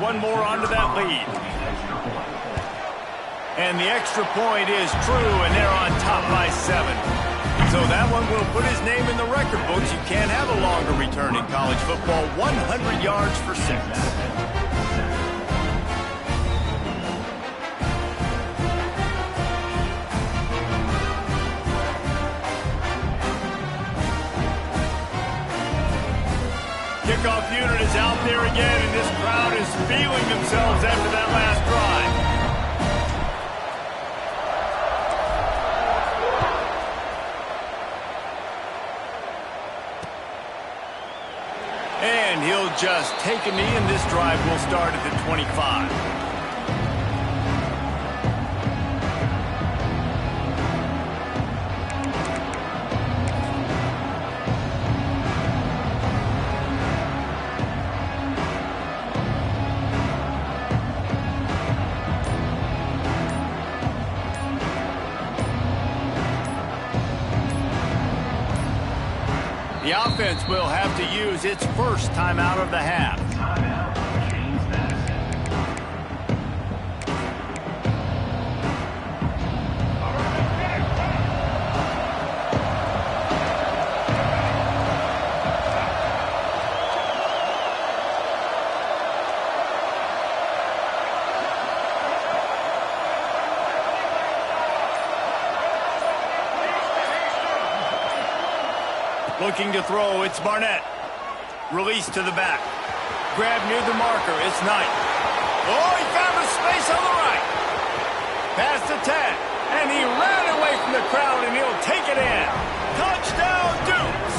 one more onto that lead. And the extra point is true, and they're on top by 7. So that one will put his name in the record books. You can't have a longer return in college football. 100 yards for 6. Kickoff unit is out there again, and this crowd is feeling themselves after that last drive. And he'll just take a knee, and this drive will start at the 25. The offense will have to use its first timeout of the half. Looking to throw, it's Barnett. Release to the back. Grab near the marker, it's Knight. Oh, he found a space on the right. Pass to 10, and he ran away from the crowd, and he'll take it in. Touchdown, Dukes!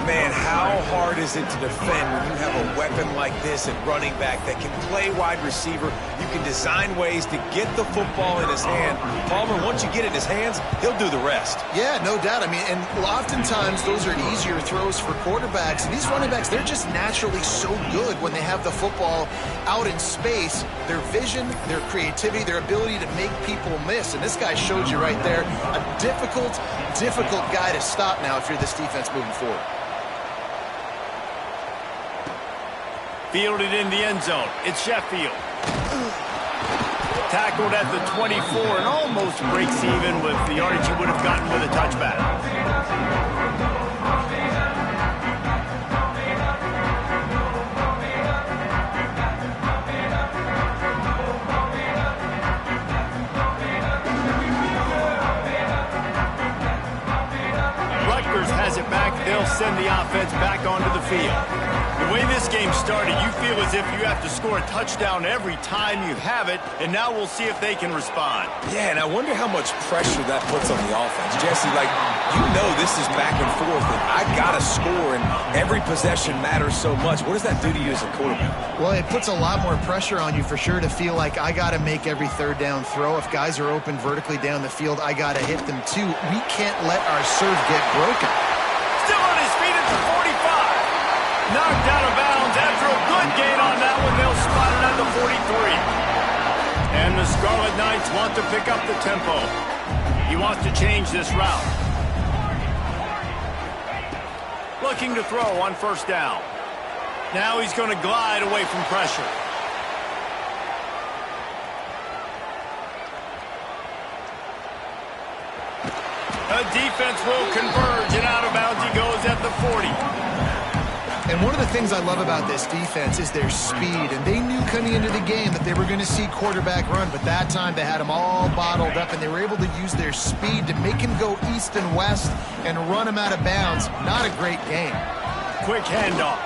Man, how hard is it to defend when you have a weapon like this at running back that can play wide receiver? You can design ways to get the football in his hand. Palmer, once you get it in his hands, he'll do the rest. Yeah, no doubt. I mean, and oftentimes those are easier throws for quarterbacks. And these running backs, they're just naturally so good when they have the football out in space. Their vision, their creativity, their ability to make people miss. And this guy showed you right there, a difficult guy to stop now if you're this defense moving forward. Fielded in the end zone. It's Sheffield. Tackled at the 24 and almost breaks even with the yardage he would have gotten with a touchback. Rutgers has it back. They'll send the offense back onto the field. The way this game started, you feel as if you have to score a touchdown every time you have it, and now we'll see if they can respond. Yeah, and I wonder how much pressure that puts on the offense. Jesse, like, you know this is back and forth, and I got to score, and every possession matters so much. What does that do to you as a quarterback? Well, it puts a lot more pressure on you for sure to feel like I got to make every third down throw. If guys are open vertically down the field, I got to hit them too. We can't let our serve get broken. Still on his feet at the 45. Knocked out of bounds after a good gain on that one. They'll spot it at the 43. And the Scarlet Knights want to pick up the tempo. He wants to change this route. Looking to throw on first down. Now he's going to glide away from pressure. The defense will converge, and out of bounds he goes at the 40. And one of the things I love about this defense is their speed. And they knew coming into the game that they were going to see quarterback run. But that time they had him all bottled up, and they were able to use their speed to make him go east and west and run him out of bounds. Not a great game. Quick handoff.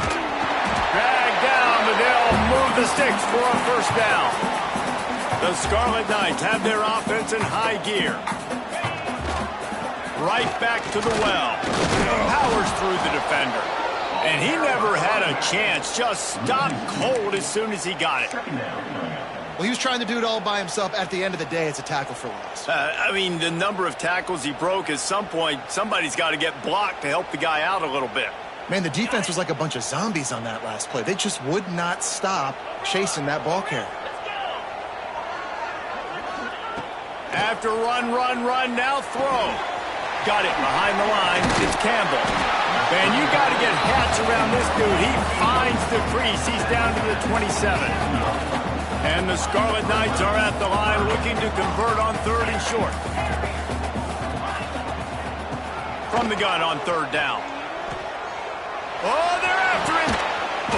Dragged down, but they'll move the sticks for a first down. The Scarlet Knights have their offense in high gear. Right back to the well. Powers through the defender. And he never had a chance. Just stopped cold as soon as he got it. Well, he was trying to do it all by himself. At the end of the day, it's a tackle for loss. I mean, the number of tackles he broke, at some point, somebody's got to get blocked to help the guy out a little bit. Man, the defense was like a bunch of zombies on that last play. They just would not stop chasing that ball carrier. After run, now throw. Got it behind the line. It's Campbell. And you got to get hats around this dude. He finds the crease. He's down to the 27. And the Scarlet Knights are at the line looking to convert on 3rd and short. From the gun on 3rd down. Oh, they're after him.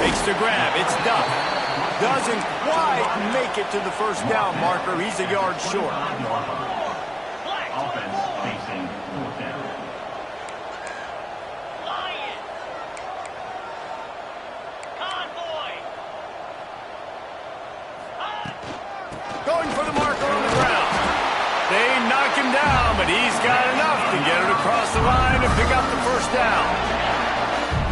Takes the grab. It's Duff. Doesn't quite make it to the 1st down marker. He's a yard short. Offense facing 4th down. Going for the marker on the ground. They knock him down, but he's got enough to get it across the line and pick up the 1st down.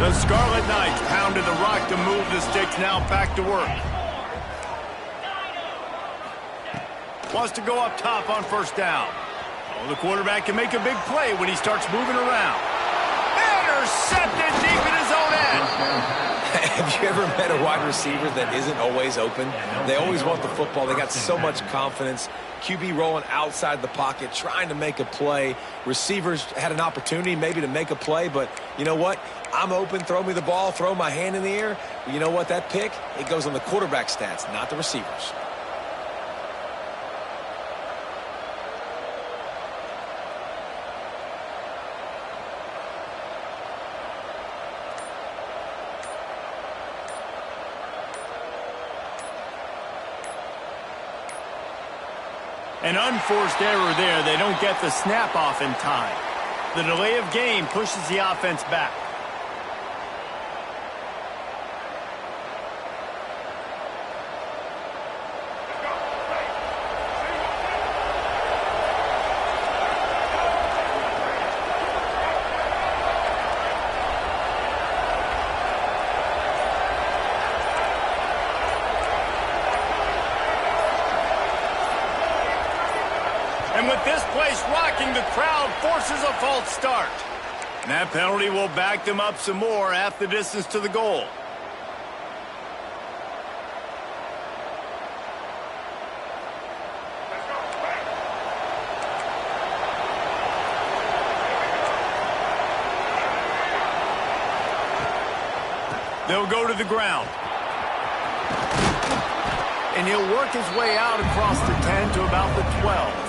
The Scarlet Knights pounded the rock to move the sticks, now back to work. Wants to go up top on 1st down. Oh, the quarterback can make a big play when he starts moving around. Intercepted deep in his own end. Have you ever met a wide receiver that isn't always open? They always want the football. They got so much confidence. QB rolling outside the pocket, trying to make a play. Receivers had an opportunity maybe to make a play, but you know what? I'm open, throw me the ball, throw my hand in the air. You know what? That pick, it goes on the quarterback stats, not the receivers. An unforced error there. They don't get the snap off in time. The delay of game pushes the offense back. And with this place rocking, the crowd forces a false start. And that penalty will back them up some more, half the distance to the goal. They'll go to the ground. And he'll work his way out across the 10 to about the 12.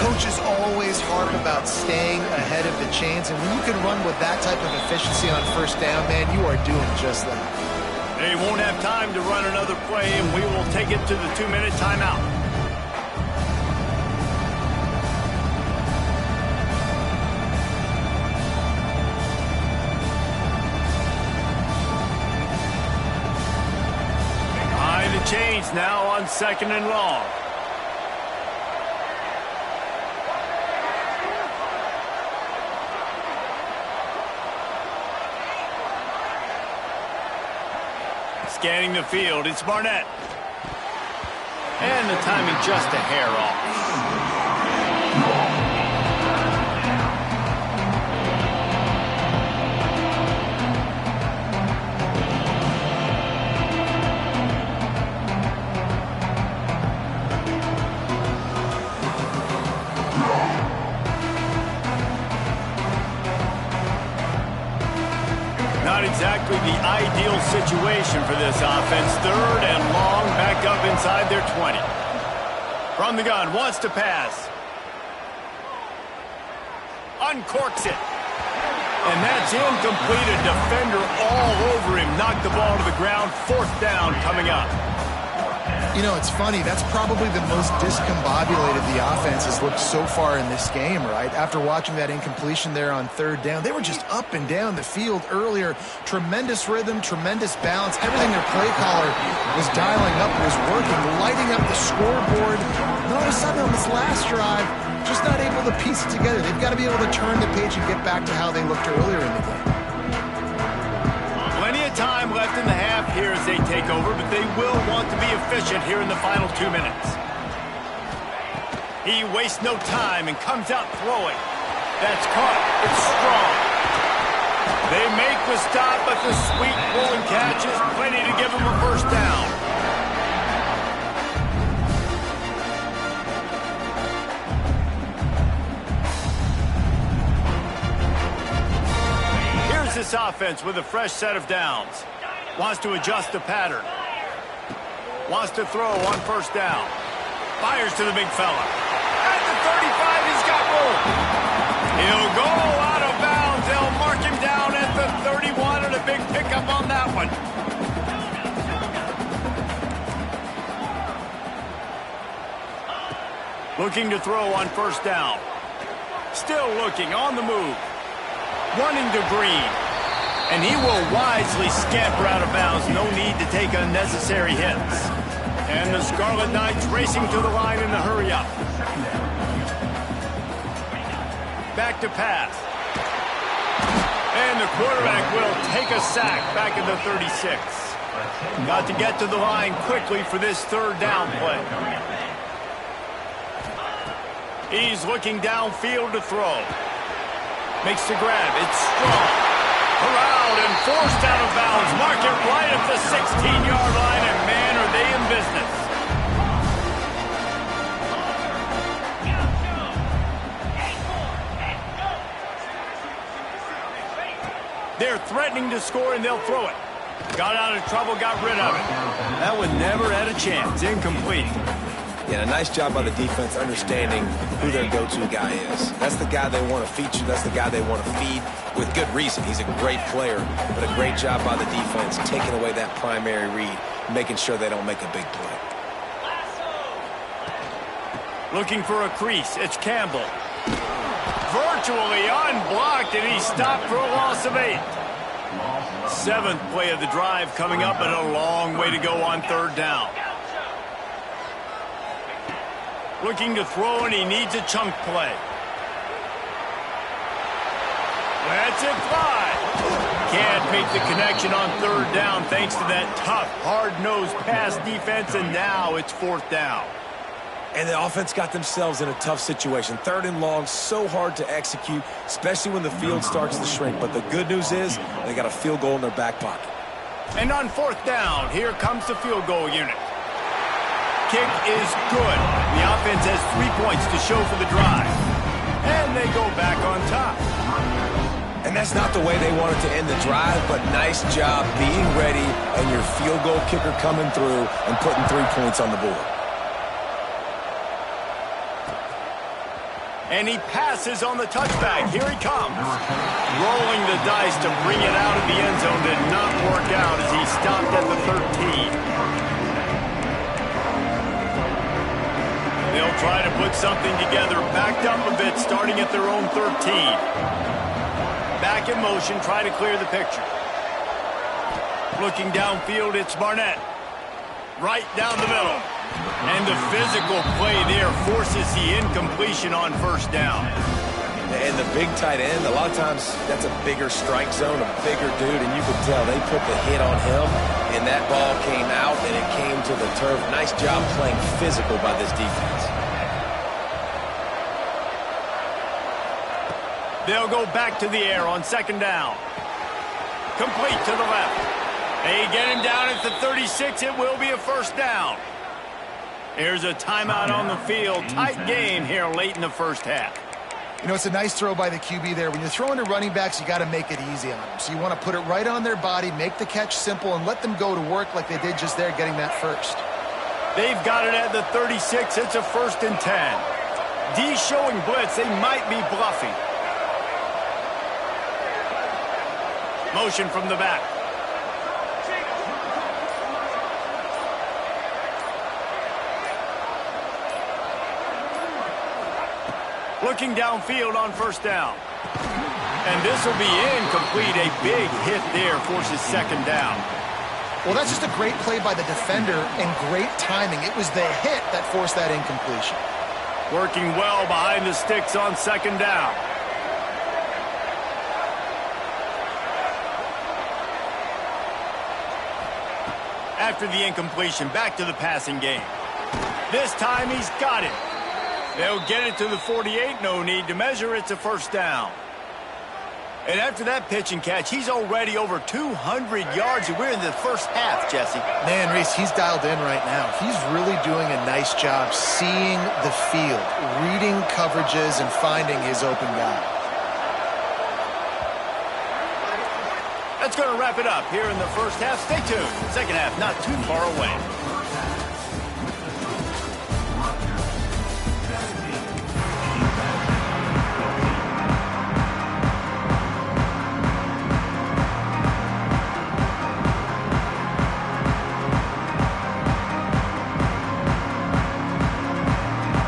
Coaches always harp about staying ahead of the chains, and when you can run with that type of efficiency on 1st down, man, you are doing just that. They won't have time to run another play, and we will take it to the 2-minute timeout. Behind the chains now on 2nd and long. Scanning the field, it's Barnett. And the timing just a hair off. Not exactly the ideal situation for this offense. 3rd and long, back up inside their 20. From the gun, wants to pass. Uncorks it. And that's incomplete. A defender all over him. Knocked the ball to the ground. 4th down coming up. You know, it's funny. That's probably the most discombobulated the offense has looked so far in this game, right? After watching that incompletion there on 3rd down, they were just up and down the field earlier. Tremendous rhythm, tremendous balance. Everything their play caller was dialing up was working, lighting up the scoreboard. And all of a sudden on this last drive, just not able to piece it together. They've got to be able to turn the page and get back to how they looked earlier in the game. Plenty of time left in the half here as they take over, but they will want to be efficient here in the final 2 minutes. He wastes no time and comes out throwing. That's caught. It's strong. They make the stop, but the sweet rolling catch is plenty to give them a 1st down. offense with a fresh set of downs. Wants to adjust the pattern. Wants to throw on first down. Fires to the big fella. At the 35, he's got room. He'll go out of bounds. They'll mark him down at the 31, and a big pickup on that one. Looking to throw on first down. Still looking, on the move. Running to Green. And he will wisely scamper out of bounds. No need to take unnecessary hits. And the Scarlet Knights racing to the line in the hurry-up. Back to pass. And the quarterback will take a sack back at the 36. Got to get to the line quickly for this third down play. He's looking downfield to throw. Makes the grab. It's strong. Corralled and forced out of bounds. Mark it right at the 16-yard line, and man, are they in business. They're threatening to score, and they'll throw it. Got out of trouble, got rid of it. That one never had a chance. Incomplete. Yeah, a nice job by the defense understanding who their go-to guy is. That's the guy they want to feature. That's the guy they want to feed with good reason. He's a great player, but a great job by the defense taking away that primary read, making sure they don't make a big play. Looking for a crease. It's Campbell. Virtually unblocked, and he's stopped for a loss of 8. 7th play of the drive coming up, and a long way to go on third down. Looking to throw, and he needs a chunk play. Lets it fly. Can't make the connection on third down thanks to that tough, hard-nosed pass defense, and now it's fourth down. And the offense got themselves in a tough situation. Third and long, so hard to execute, especially when the field starts to shrink. But the good news is they got a field goal in their back pocket. And on fourth down, here comes the field goal unit. Kick is good. The offense has 3 points to show for the drive. And they go back on top. And that's not the way they wanted to end the drive, but nice job being ready and your field goal kicker coming through and putting 3 points on the board. And he passes on the touchback. Here he comes. Rolling the dice to bring it out of the end zone did not work out as he stopped at the 13. They'll try to put something together, backed up a bit, starting at their own 13. Back in motion, try to clear the picture. Looking downfield, it's Barnett. Right down the middle. And the physical play there forces the incompletion on first down. And the big tight end, a lot of times that's a bigger strike zone, a bigger dude, and you could tell they put the hit on him, and that ball came out, and it came to the turf. Nice job playing physical by this defense. They'll go back to the air on second down. Complete to the left. They get him down at the 36. It will be a first down. Here's a timeout on the field. Tight game here late in the first half. You know, it's a nice throw by the QB there. When you're throwing to running backs, you got to make it easy on them. So you want to put it right on their body, make the catch simple, and let them go to work like they did just there, getting that first. They've got it at the 36. It's a 1st and 10. D showing blitz. They might be bluffing. Motion from the back. Looking downfield on first down. And this will be incomplete. A big hit there forces second down. Well, that's just a great play by the defender and great timing. It was the hit that forced that incompletion. Working well behind the sticks on second down. After the incompletion, back to the passing game. This time he's got it. They'll get it to the 48. No need to measure. It's a first down. And after that pitch and catch, he's already over 200 yards. And we're in the first half, Jesse. Man, Reese, he's dialed in right now. He's really doing a nice job seeing the field, reading coverages, and finding his open guy. wrap it up here in the first half. Stay tuned. Second half not too far away.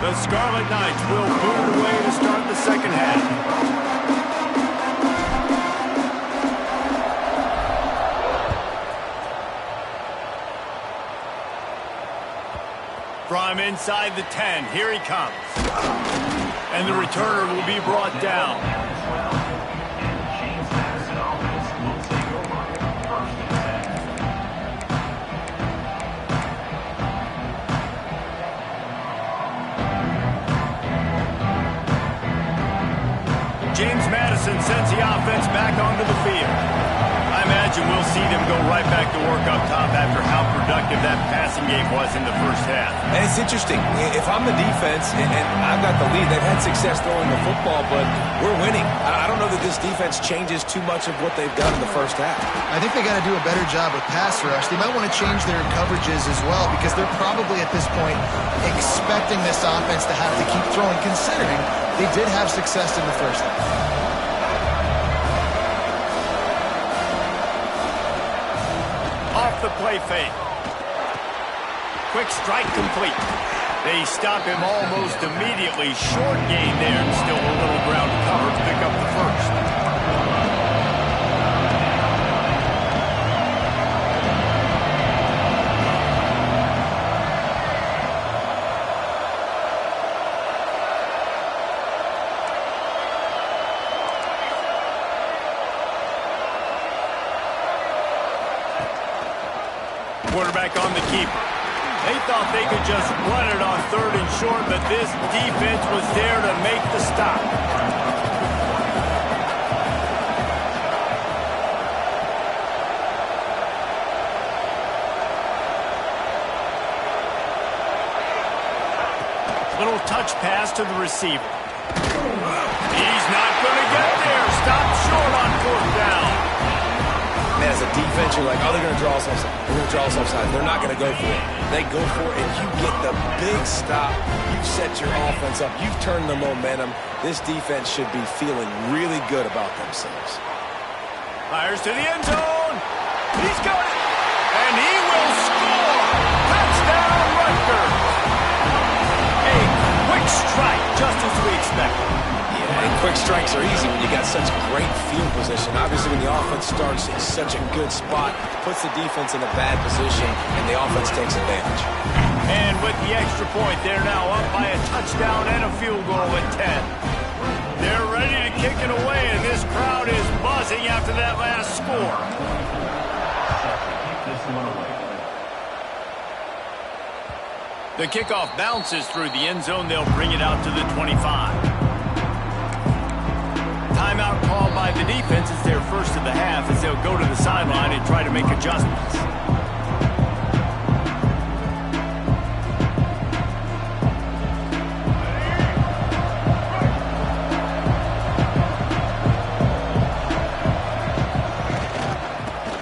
The Scarlet Knights will boot it away to start the second half. From inside the 10, here he comes. And the returner will be brought down. James Madison sends the offense back onto the field. I imagine we'll see them go right back to work up top after how productive that passing game was in the first half. And it's interesting. If I'm the defense and I've got the lead, they've had success throwing the football, but we're winning. I don't know that this defense changes too much of what they've done in the first half. I think they got to do a better job with pass rush. They might want to change their coverages as well because they're probably at this point expecting this offense to have to keep throwing, considering they did have success in the first half. The play fake. Quick strike complete. They stop him almost immediately. Short gain there and still a little ground to cover to pick up the first. Quarterback on the keeper. They thought they could just run it on 3rd and short, but this defense was there to make the stop. Little touch pass to the receiver. He's not going to get there. Stopped short on 4th down. As a defense, you're like, oh, they're going to draw us offside. They're going to draw us offside. They're not going to go for it. They go for it, and you get the big stop. You've set your offense up. You've turned the momentum. This defense should be feeling really good about themselves. Fires to the end zone. He's got it. And he will score. Touchdown, Rutgers. A quick strike, just as we expected. And quick strikes are easy when you got such great field position. Obviously, when the offense starts in such a good spot, puts the defense in a bad position, and the offense takes advantage. And with the extra point, they're now up by a touchdown and a field goal at 10. They're ready to kick it away, and this crowd is buzzing after that last score. The kickoff bounces through the end zone. They'll bring it out to the 25. Timeout called by the defense. It's their first of the half as they'll go to the sideline and try to make adjustments.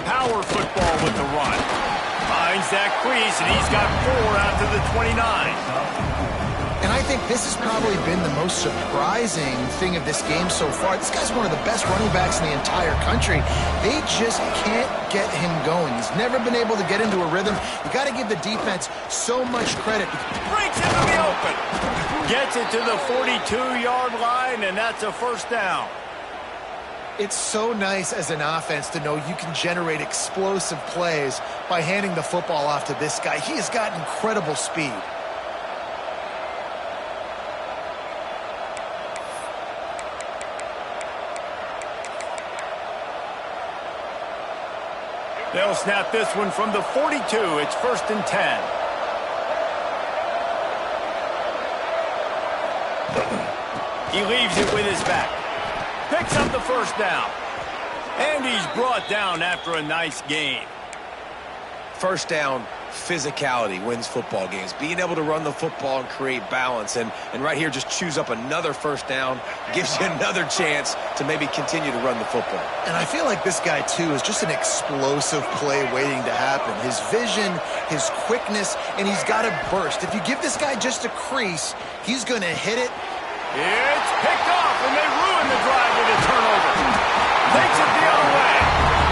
Power football with the run. Finds that crease, and he's got 4 out to the 29. And I think this has probably been the most surprising thing of this game so far. This guy's one of the best running backs in the entire country. They just can't get him going. He's never been able to get into a rhythm. You got to give the defense so much credit. Breaks into the open. Gets it to the 42-yard line, and that's a first down. It's so nice as an offense to know you can generate explosive plays by handing the football off to this guy. He has got incredible speed. They'll snap this one from the 42. It's 1st and 10. He leaves it with his back. Picks up the first down. And he's brought down after a nice gain. first down physicality wins football games. Being able to run the football and create balance. And right here, just choose up another first down, gives you another chance to maybe continue to run the football. And I feel like this guy, too, is just an explosive play waiting to happen. His vision, his quickness, and he's got a burst. If you give this guy just a crease, he's going to hit it. It's picked off, and they ruin the drive with a turnover. Takes it the other way.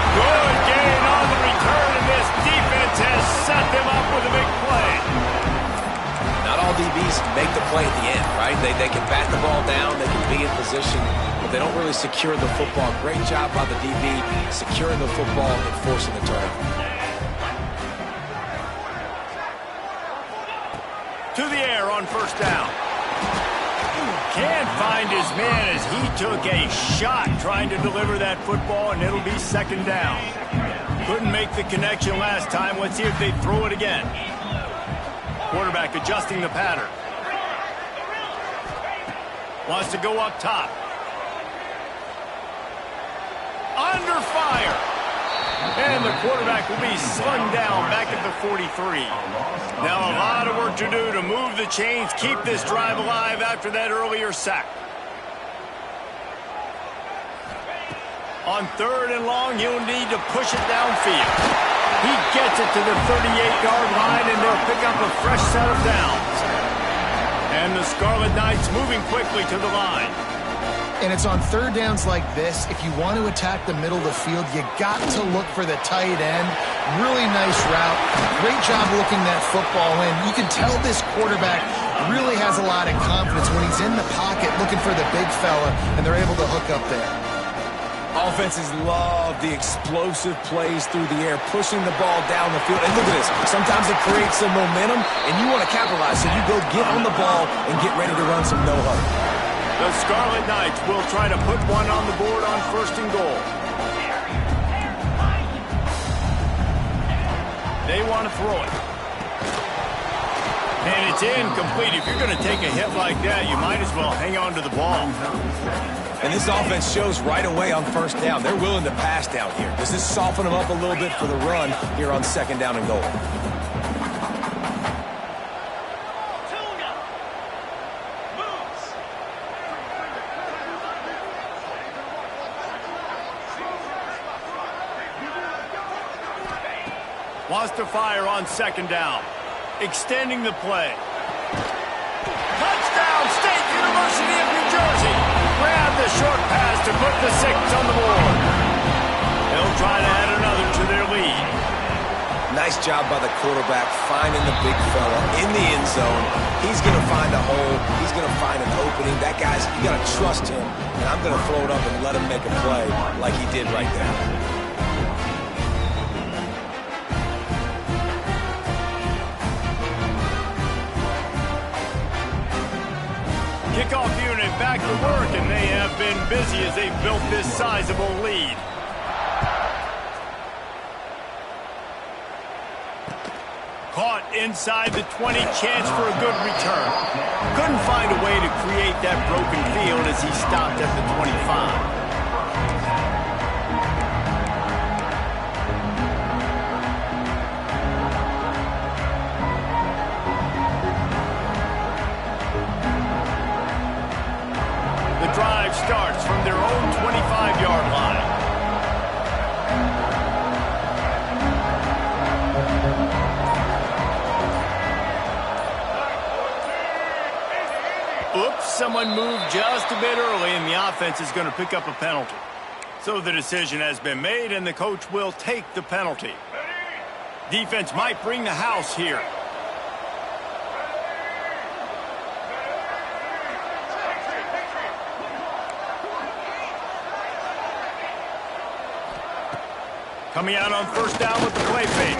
Good gain on the return, and this defense has set them up with a big play. Not all DBs make the play at the end, right? They can bat the ball down, they can be in position, but they don't really secure the football. Great job by the DB securing the football and forcing the turnover. To the air on first down. Can't find his man as he took a shot trying to deliver that football, and it'll be second down. Couldn't make the connection last time. Let's see if they throw it again. Quarterback adjusting the pattern. Wants to go up top. Under fire. And the quarterback will be slung down back at the 43. Now a lot of work to do to move the chains, keep this drive alive after that earlier sack. On third and long, he'll need to push it downfield. He gets it to the 38-yard line, and they'll pick up a fresh set of downs. And the Scarlet Knights moving quickly to the line. And it's on third downs like this. If you want to attack the middle of the field, you got to look for the tight end. Really nice route. Great job looking that football in. You can tell this quarterback really has a lot of confidence when he's in the pocket looking for the big fella, and they're able to hook up there. Offenses love the explosive plays through the air, pushing the ball down the field. And look at this. Sometimes it creates some momentum, and you want to capitalize. So you go get on the ball and get ready to run some no-huddle. The Scarlet Knights will try to put one on the board on first and goal. They want to throw it. And it's incomplete. If you're going to take a hit like that, you might as well hang on to the ball. And this offense shows right away on first down. They're willing to pass down here. Does this soften them up a little bit for the run here on second down and goal? Wants to fire on second down. Extending the play. Touchdown, State University of New Jersey. Grab the short pass to put the 6 on the board. They'll try to add another to their lead. Nice job by the quarterback finding the big fella in the end zone. He's going to find a hole. He's going to find an opening. That guy's, you got to trust him. And I'm going to throw it up and let him make a play like he did right there. Kickoff unit back to work, and they have been busy as they've built this sizable lead. Caught inside the 20, chance for a good return. Couldn't find a way to create that broken field as he stopped at the 25. Drive starts from their own 25-yard line. Oops, someone moved just a bit early, and the offense is going to pick up a penalty. So the decision has been made, and the coach will take the penalty. Defense might bring the house here. Coming out on first down with the play fake.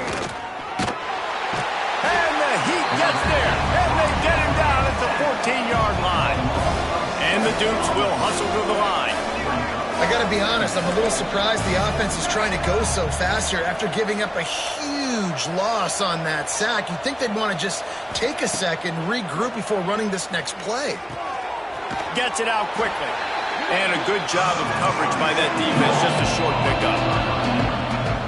And the Heat gets there. And they get him down at the 14-yard line. And the Dukes will hustle to the line. I got to be honest, I'm a little surprised the offense is trying to go so fast here after giving up a huge loss on that sack. You'd think they'd want to just take a second, regroup before running this next play. Gets it out quickly. And a good job of coverage by that defense. Just a short pickup.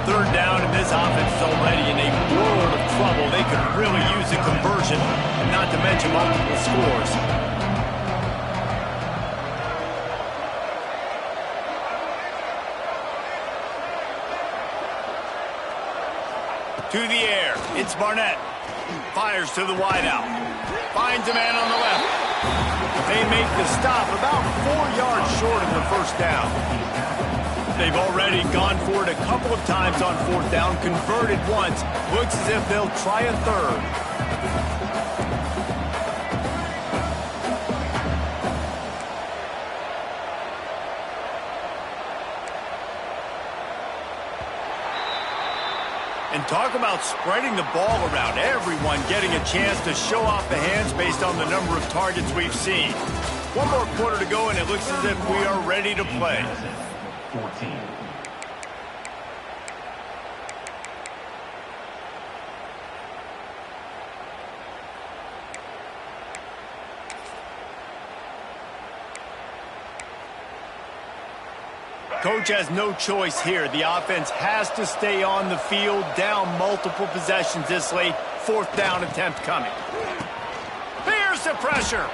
Third down, and this offense is already in a world of trouble. They could really use a conversion, and not to mention multiple scores. To the air, it's Barnett. Fires to the wideout. Finds a man on the left. They make the stop about 4 yards short of the first down. They've already gone for it a couple of times on fourth down, converted once. Looks as if they'll try a third. And talk about spreading the ball around. Everyone getting a chance to show off the hands based on the number of targets we've seen. One more quarter to go, and it looks as if we are ready to play. 14. Coach has no choice here. The offense has to stay on the field, down multiple possessions this late. Fourth down attempt coming. Here's the pressure.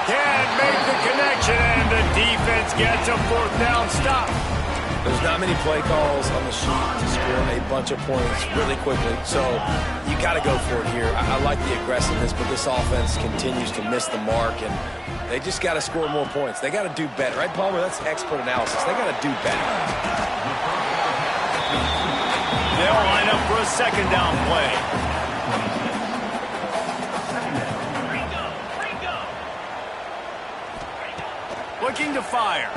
Can't make the connection, and the defense gets a fourth down stop. There's not many play calls on the sheet to score a bunch of points really quickly, so you got to go for it here. I like the aggressiveness, but this offense continues to miss the mark, and they just got to score more points. They got to do better, right, Palmer? That's expert analysis. They got to do better. They'll line up for a second down play. Looking to fire.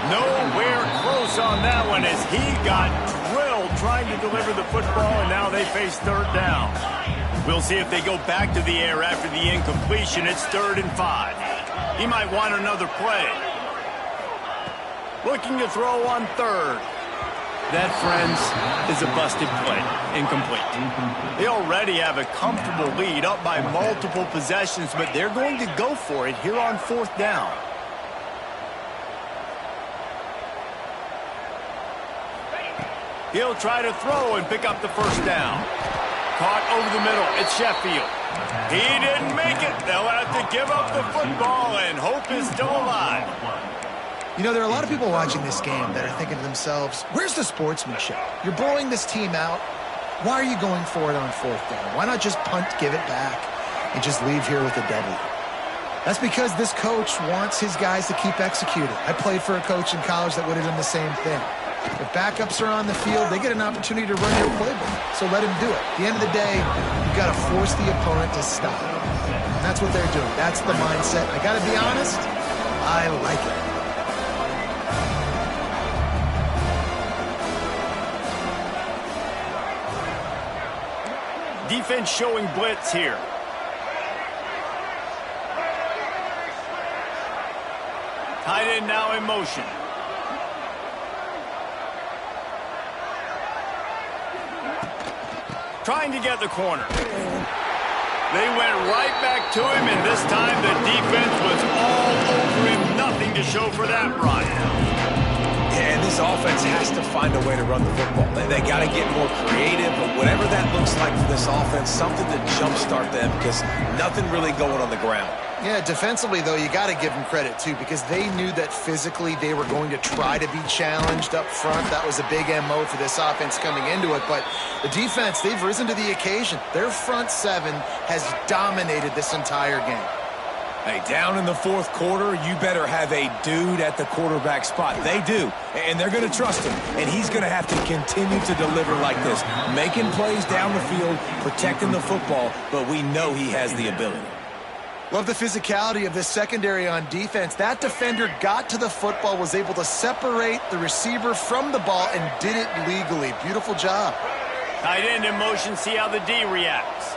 Nowhere close on that one as he got drilled trying to deliver the football, and now they face third down. We'll see if they go back to the air after the incompletion. It's 3rd and 5. He might want another play. Looking to throw on 3rd. That, friends, is a busted play. Incomplete. They already have a comfortable lead, up by multiple possessions, but they're going to go for it here on 4th down. He'll try to throw and pick up the first down. Caught over the middle. It's Sheffield. He didn't make it. They'll have to give up the football, and hope is still alive. You know, there are a lot of people watching this game that are thinking to themselves, where's the sportsmanship? You're blowing this team out. Why are you going for it on 4th down? Why not just punt, give it back, and just leave here with a W? That's because this coach wants his guys to keep executing. I played for a coach in college that would have done the same thing. If backups are on the field, they get an opportunity to run your playbook. So let him do it. At the end of the day, you've got to force the opponent to stop. And that's what they're doing. That's the mindset. I got to be honest, I like it. Defense showing blitz here. Tight end now in motion. Trying to get the corner. They went right back to him, and this time the defense was all over him. Nothing to show for that run. Yeah, and this offense has to find a way to run the football. They got to get more creative, but whatever that looks like for this offense, something to jumpstart them because nothing really going on the ground. Yeah, defensively, though, you got to give them credit, too, because they knew that physically they were going to try to be challenged up front. That was a big MO for this offense coming into it. But the defense, they've risen to the occasion. Their front seven has dominated this entire game. Hey, down in the 4th quarter, you better have a dude at the quarterback spot. They do, and they're going to trust him. And he's going to have to continue to deliver like this, making plays down the field, protecting the football, but we know he has the ability. Love the physicality of this secondary on defense. That defender got to the football, was able to separate the receiver from the ball, and did it legally. Beautiful job. Tight end in motion, see how the D reacts.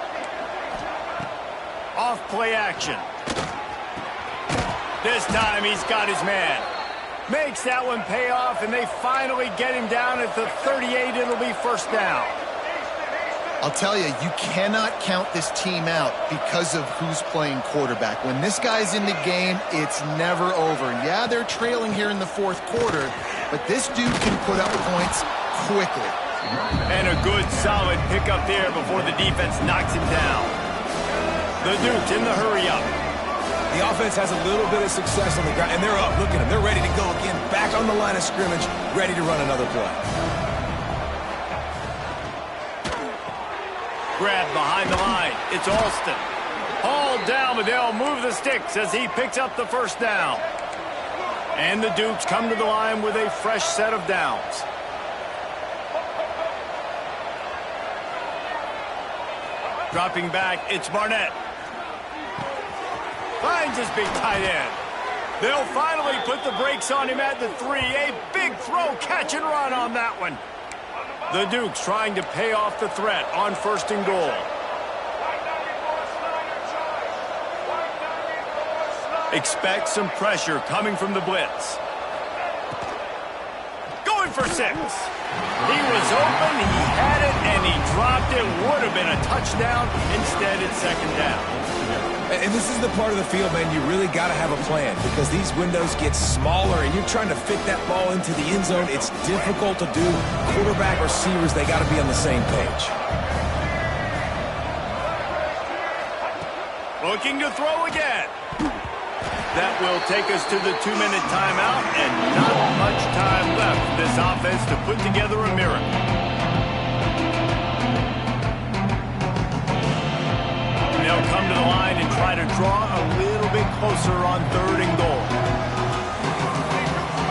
Off play action. This time he's got his man. Makes that one pay off, and they finally get him down at the 38. It'll be first down. I'll tell you, you cannot count this team out because of who's playing quarterback. When this guy's in the game, it's never over. Yeah, they're trailing here in the fourth quarter, but this dude can put up points quickly. And a good, solid pickup there before the defense knocks him down. The Dukes in the hurry-up. The offense has a little bit of success on the ground, and they're up. Look at them. They're ready to go again, back on the line of scrimmage, ready to run another play. Grab behind the line. It's Alston. Hauled down, but they'll move the sticks as he picks up the first down. And the Dukes come to the line with a fresh set of downs. Dropping back, it's Barnett. Finds his big tight end. They'll finally put the brakes on him at the 3. A big throw, catch and run on that one. The Dukes trying to pay off the threat on 1st and goal. Expect some pressure coming from the blitz. Going for 6. He was open, he had it, and he dropped it. Would have been a touchdown. Instead, it's 2nd down. And this is the part of the field, man, you really got to have a plan because these windows get smaller and you're trying to fit that ball into the end zone. It's difficult to do. Quarterback, receivers, they got to be on the same page. Looking to throw again. That will take us to the 2-minute timeout, and not much time left for this offense to put together a miracle. They'll come to the line and try to draw a little bit closer on 3rd and goal.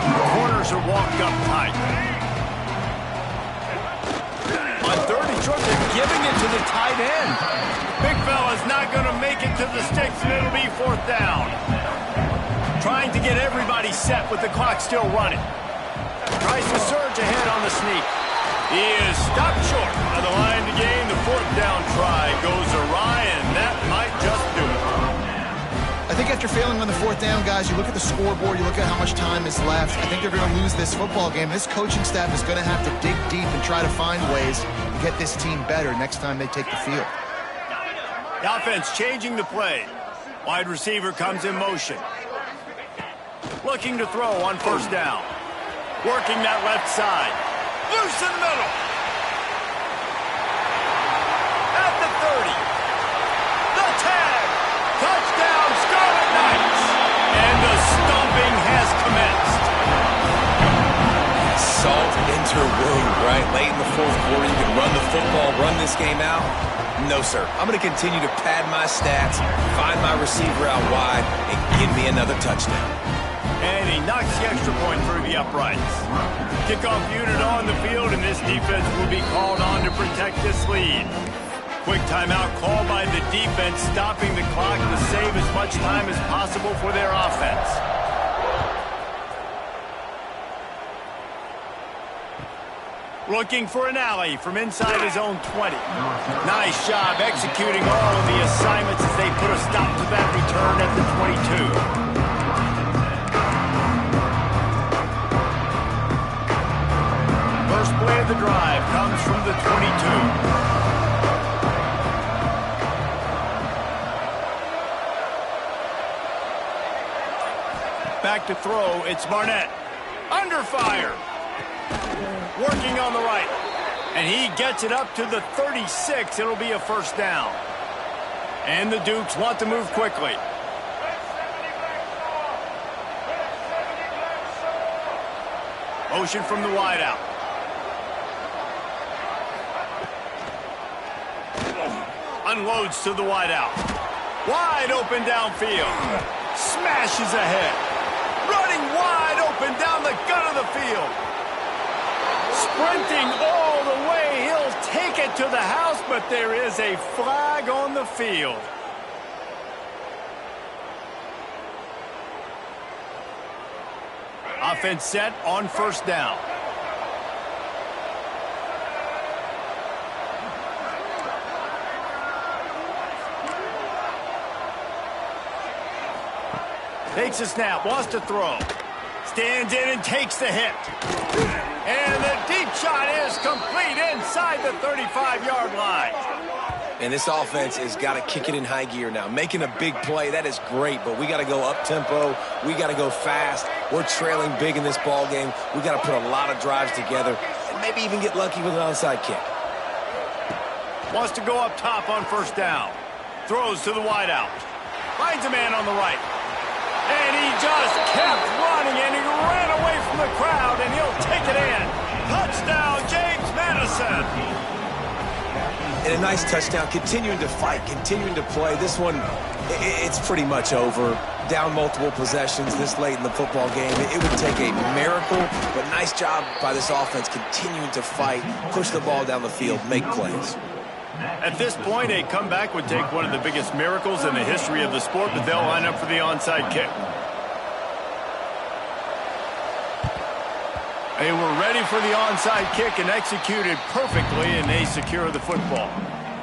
The corners are walked up tight. On 3rd and short, they're giving it to the tight end. Big fella's not going to make it to the sticks, and it'll be 4th down. Trying to get everybody set with the clock still running. Tries to surge ahead on the sneak. He is stopped short of the line to gain. The 4th down try goes awry, and that might just do it. I think after failing on the 4th down, guys, you look at the scoreboard, you look at how much time is left. I think they're going to lose this football game. This coaching staff is going to have to dig deep and try to find ways to get this team better next time they take the field. The offense changing the play. Wide receiver comes in motion. Looking to throw on 1st down. Working that left side. Loose in the middle. At the 30. The tag. Touchdown, Scarlet Knights. And the stomping has commenced. Salt into wound, right? Late in the 4th quarter, you can run the football, run this game out. No, sir. I'm going to continue to pad my stats, find my receiver out wide, and give me another touchdown. And he knocks the extra point through the uprights. Kickoff unit on the field, and this defense will be called on to protect this lead. Quick timeout called by the defense, stopping the clock to save as much time as possible for their offense. Looking for an alley from inside his own 20. Nice job executing all of the assignments as they put a stop to that return at the 22. First play of the drive comes from the 22. Back to throw, it's Barnett. Under fire. Working on the right. And he gets it up to the 36. It'll be a 1st down. And the Dukes want to move quickly. Motion from the wideout. Unloads to the wideout. Wide open downfield. Smashes ahead. Running wide open down the gut of the field. Sprinting all the way. He'll take it to the house, but there is a flag on the field. Offense set on 1st down. Takes a snap, wants to throw. Stands in and takes the hit. And the deep shot is complete inside the 35-yard line. And this offense has got to kick it in high gear now. Making a big play, that is great, but we got to go up-tempo. We got to go fast. We're trailing big in this ball game. We got to put a lot of drives together and maybe even get lucky with an onside kick. Wants to go up top on first down. Throws to the wideout. Finds a man on the right. And he just kept running, and he ran away from the crowd, and he'll take it in. Touchdown, James Madison. And a nice touchdown, continuing to fight, continuing to play. This one, it's pretty much over. Down multiple possessions this late in the football game. It would take a miracle, but nice job by this offense continuing to fight, push the ball down the field, make plays. At this point, a comeback would take one of the biggest miracles in the history of the sport, but they'll line up for the onside kick. They were ready for the onside kick and executed perfectly, and they secure the football.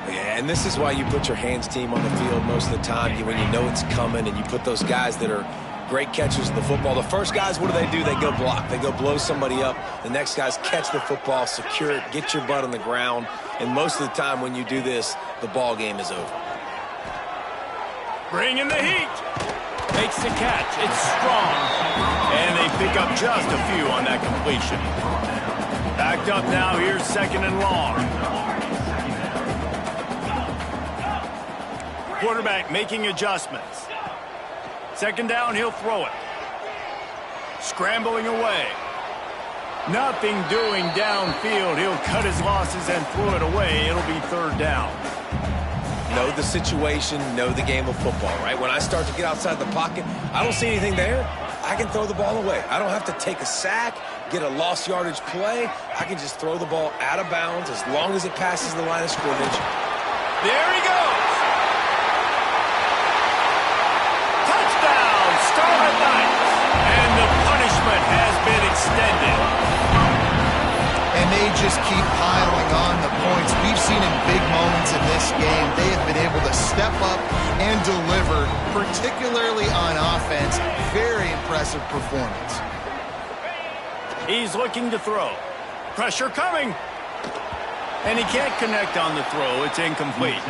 Yeah, and this is why you put your hands team on the field most of the time when you know it's coming, and you put those guys that are great catchers of the football. The first guys, what do? They go block. They go blow somebody up. The next guys catch the football, secure it, get your butt on the ground. And most of the time when you do this, the ball game is over. Bring in the heat. Makes the catch. It's strong. And they pick up just a few on that completion. Backed up now. Here's second and long. Quarterback making adjustments. Second down, he'll throw it. Scrambling away. Nothing doing downfield. He'll cut his losses and throw it away. It'll be third down. Know the situation, know the game of football, right? When I start to get outside the pocket, I don't see anything there. I can throw the ball away. I don't have to take a sack, get a lost yardage play. I can just throw the ball out of bounds as long as it passes the line of scrimmage. There he goes. Touchdown, Scarlet Knights. And the punishment has been extended. And they just keep piling on the points. We've seen in big moments in this game, they have been able to step up and deliver, particularly on offense. Very impressive performance. He's looking to throw. Pressure coming. And he can't connect on the throw. It's incomplete.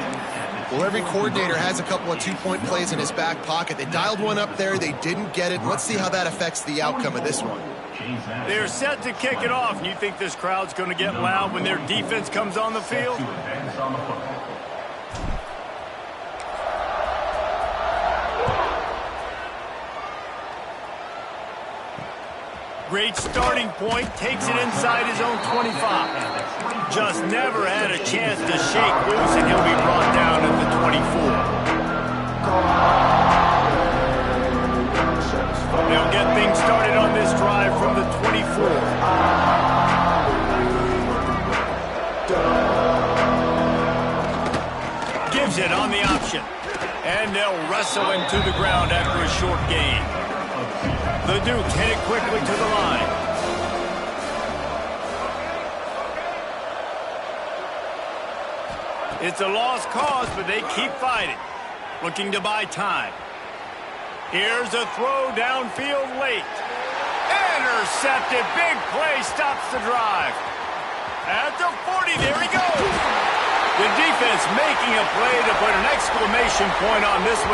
Well, every coordinator has a couple of two-point plays in his back pocket. They dialed one up there. They didn't get it. Let's see how that affects the outcome of this one. They're set to kick it off. And you think this crowd's going to get loud when their defense comes on the field? Great starting point. Takes it inside his own 25. Just never had a chance to shake loose, and he'll be brought down at the 24. They'll get things started on this drive from the 24. Gives it on the option. And they'll wrestle him to the ground after a short gain. The Dukes hit it quickly to the line. It's a lost cause, but they keep fighting. Looking to buy time. Here's a throw downfield late. Intercepted. Big play stops the drive. At the 40, there he goes. The defense making a play to put an exclamation point on this one.